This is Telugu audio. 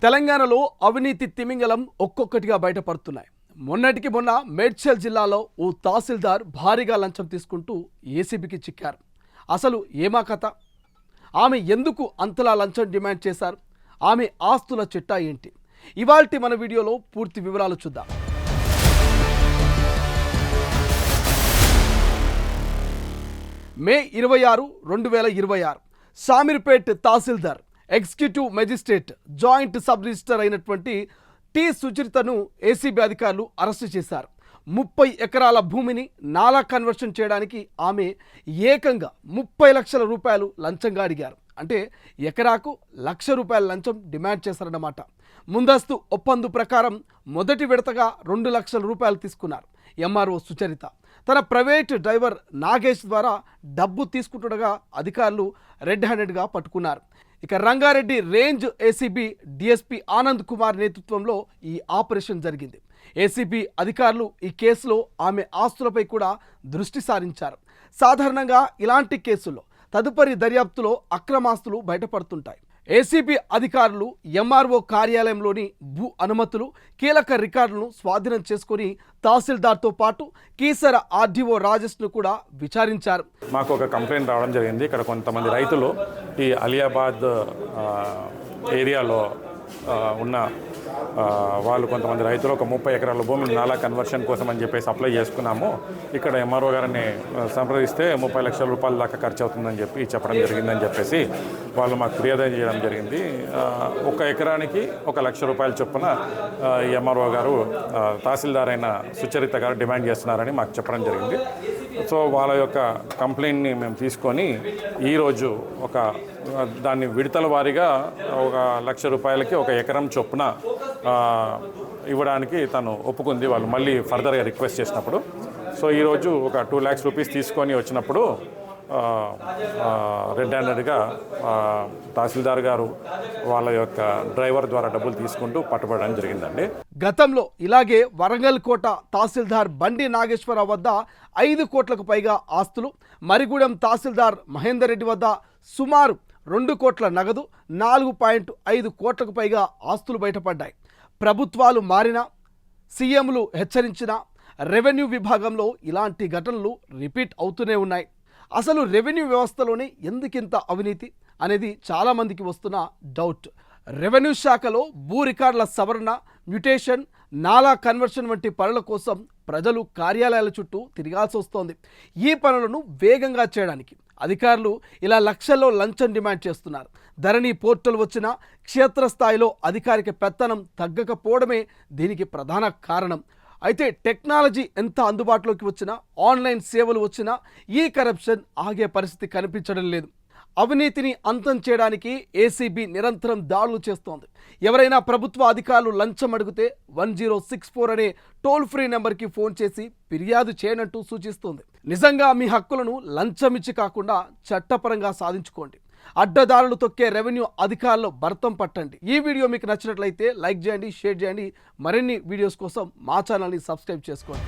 తెలంగాణలో అవినీతి తిమింగలం ఒక్కొక్కటిగా బయటపడుతున్నాయి. మొన్నటికి మొన్న మేడ్చల్ జిల్లాలో ఓ తహసీల్దార్ భారీగా లంచం తీసుకుంటూ ఏసీబీకి చిక్కారు. అసలు ఏమా కథ? ఆమె ఎందుకు అంతలా లంచం డిమాండ్ చేశారు? ఆమె ఆస్తుల చిట్టా ఏంటి? ఇవాల్టి మన వీడియోలో పూర్తి వివరాలు చూద్దాం. May 26, 2026 Shamirpet tahsildar executive magistrate joint sub register అయినటువంటి టి సుచరితను ఏసీబీ అధికారులు అరెస్టు చేశారు. 30 ఎకరాల భూమిని నాలా కన్వర్షన్ చేయడానికి ఆమె ఏకంగా 30 లక్షల రూపాయలు లంచంగా అడిగారు. అంటే ఎకరాకు ₹1,00,000 లంచం డిమాండ్ చేశారన్నమాట. ముందస్తు ఒప్పందు ప్రకారం మొదటి విడతగా ₹2 లక్షల తీసుకున్నారు. ఎంఆర్ఓ సుచరిత తన ప్రైవేట్ డ్రైవర్ నాగేష్ ద్వారా డబ్బు తీసుకుంటుండగా అధికారులు రెడ్ హ్యాండెడ్గా పట్టుకున్నారు. ఇక Rangareddy range ACB DSP Anand Kumar నేతృత్వంలో ఈ ఆపరేషన్ జరిగింది. ఏసీబీ అధికారులు ఈ కేసులో ఆమె ఆస్తులపై కూడా దృష్టి సారించారు. సాధారణంగా ఇలాంటి కేసుల్లో తదుపరి దర్యాప్తులో అక్రమాస్తులు బయటపడుతుంటాయి. ఏసీబీ అధికారులు ఎంఆర్ఓ కార్యాలయంలోని భూ అనుమతులు, కీలక రికార్డులను స్వాధీనం చేసుకుని తహసీల్దార్తో పాటు కీసర ఆర్డీఓ రాజేష్ను కూడా విచారించారు. మాకు ఒక కంప్లైంట్ రావడం జరిగింది. ఇక్కడ కొంతమంది రైతులు ఈ అలియాబాద్ ఏరియాలో ఉన్న వాళ్ళు కొంతమంది రైతులు ఒక 30 ఎకరాల భూమిని నాలా కన్వర్షన్ కోసం అని చెప్పేసి అప్లై చేసుకున్నాము. ఇక్కడ ఎంఆర్ఓ గారిని సంప్రదిస్తే 30 లక్షల రూపాయల దాకా ఖర్చు అవుతుందని చెప్పడం జరిగిందని చెప్పేసి వాళ్ళు మాకు ఫిర్యాదు చేయడం జరిగింది. ఒక ఎకరానికి ₹1,00,000 చొప్పున ఎంఆర్ఓ గారు తహసీల్దార్ అయిన సుచరిత గారు డిమాండ్ చేస్తున్నారని మాకు చెప్పడం జరిగింది. సో వాళ్ళ యొక్క కంప్లైంట్ని మేము తీసుకొని ఈరోజు దాన్ని విడతల వారీగా ₹1,00,000కి ఒక ఎకరం చొప్పున ఇవ్వడానికి తను ఒప్పుకుంది. వాళ్ళు మళ్ళీ ఫర్దర్గా రిక్వెస్ట్ చేసినప్పుడు సో ఈరోజు ఒక ₹2 lakhs తీసుకొని వచ్చినప్పుడు రెడ్ హ్యాండెడ్గా తహసీల్దార్ గారు వాళ్ళ యొక్క డ్రైవర్ ద్వారా డబ్బులు తీసుకుంటూ పట్టుబడడం జరిగిందండి. గతంలో ఇలాగే వరంగల్ కోట తహసీల్దార్ బండి నాగేశ్వరరావు వద్ద 5 కోట్లకు పైగా ఆస్తులు, మరిగూడెం తహసీల్దార్ మహేందర్ రెడ్డి వద్ద సుమారు 2 కోట్ల నగదు, 4.5 కోట్లకు పైగా ఆస్తులు బయటపడ్డాయి. ప్రభుత్వాలు మారినా, సీఎంలు హెచ్చరించినా రెవెన్యూ విభాగంలో ఇలాంటి ఘటనలు రిపీట్ అవుతూనే ఉన్నాయి. అసలు రెవెన్యూ వ్యవస్థలోనే ఎందుకింత అవినీతి అనేది చాలామందికి వస్తున్న డౌట్. రెవెన్యూ శాఖలో భూ రికార్డుల సవరణ, మ్యుటేషన్, నాలా కన్వర్షన్ వంటి పనుల కోసం ప్రజలు కార్యాలయాల చుట్టూ తిరగాల్సి వస్తోంది. ఈ పనులను వేగంగా చేయడానికి అధికారులు ఇలా లక్షల్లో లంచం డిమాండ్ చేస్తున్నారు. ధరణి పోర్టల్ వచ్చినా క్షేత్రస్థాయిలో అధికారిక పెత్తనం తగ్గకపోవడమే దీనికి ప్రధాన కారణం. అయితే టెక్నాలజీ ఎంత అందుబాటులోకి వచ్చినా, ఆన్లైన్ సేవలు వచ్చినా ఈ కరప్షన్ ఆగే పరిస్థితి కనిపించడం లేదు. అవినీతిని అంతం చేయడానికి ఏసీబీ నిరంతరం దాడులు చేస్తోంది. ఎవరైనా ప్రభుత్వ అధికారులు లంచం అడిగితే 1064 అనే టోల్ ఫ్రీ నెంబర్కి ఫోన్ చేసి ఫిర్యాదు చేయనంటూ సూచిస్తోంది. నిజంగా మీ హక్కులను లంచమిచ్చి కాకుండా చట్టపరంగా సాధించుకోండి. అడ్డదారులు తొక్కే రెవెన్యూ అధికారులు భర్తం పట్టండి. ఈ వీడియో మీకు నచ్చినట్లయితే లైక్ చేయండి, షేర్ చేయండి. మరిన్ని వీడియోస్ కోసం మా ఛానల్ని సబ్స్క్రైబ్ చేసుకోండి.